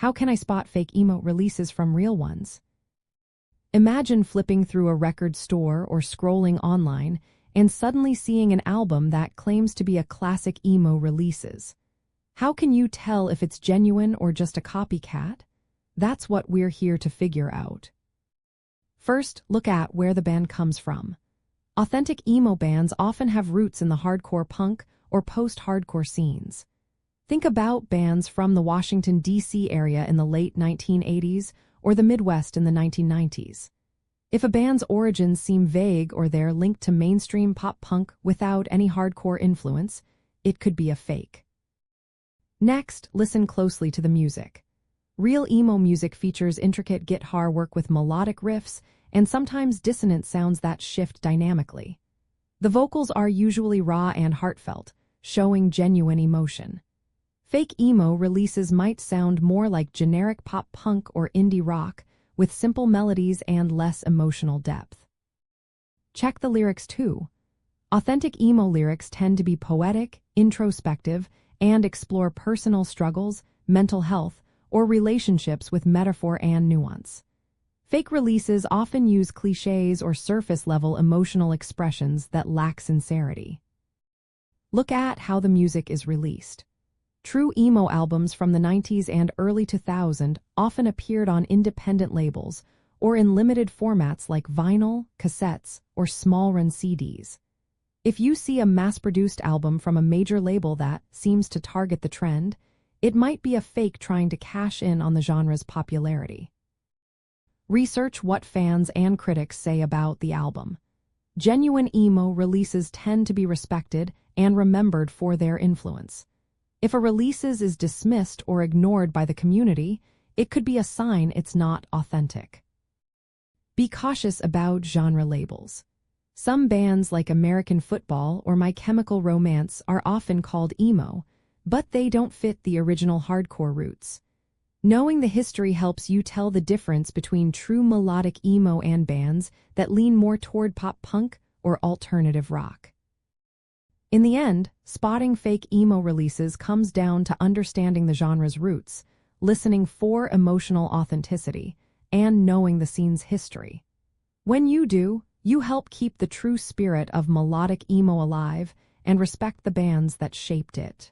How can I spot fake emo releases from real ones? Imagine flipping through a record store or scrolling online and suddenly seeing an album that claims to be a classic emo releases. How can you tell if it's genuine or just a copycat? That's what we're here to figure out. First, look at where the band comes from. Authentic emo bands often have roots in the hardcore punk or post-hardcore scenes. Think about bands from the Washington, D.C. area in the late 1980s or the Midwest in the 1990s. If a band's origins seem vague or they're linked to mainstream pop punk without any hardcore influence, it could be a fake. Next, listen closely to the music. Real emo music features intricate guitar work with melodic riffs and sometimes dissonant sounds that shift dynamically. The vocals are usually raw and heartfelt, showing genuine emotion. Fake emo releases might sound more like generic pop punk or indie rock, with simple melodies and less emotional depth. Check the lyrics too. Authentic emo lyrics tend to be poetic, introspective, and explore personal struggles, mental health, or relationships with metaphor and nuance. Fake releases often use cliches or surface-level emotional expressions that lack sincerity. Look at how the music is released. True emo albums from the 90s and early 2000s often appeared on independent labels or in limited formats like vinyl, cassettes, or small-run CDs. If you see a mass-produced album from a major label that seems to target the trend, it might be a fake trying to cash in on the genre's popularity. Research what fans and critics say about the album. Genuine emo releases tend to be respected and remembered for their influence. If a release is dismissed or ignored by the community, it could be a sign it's not authentic. Be cautious about genre labels. Some bands like American Football or My Chemical Romance are often called emo, but they don't fit the original hardcore roots. Knowing the history helps you tell the difference between true melodic emo and bands that lean more toward pop punk or alternative rock. In the end, spotting fake emo releases comes down to understanding the genre's roots, listening for emotional authenticity, and knowing the scene's history. When you do, you help keep the true spirit of melodic emo alive and respect the bands that shaped it.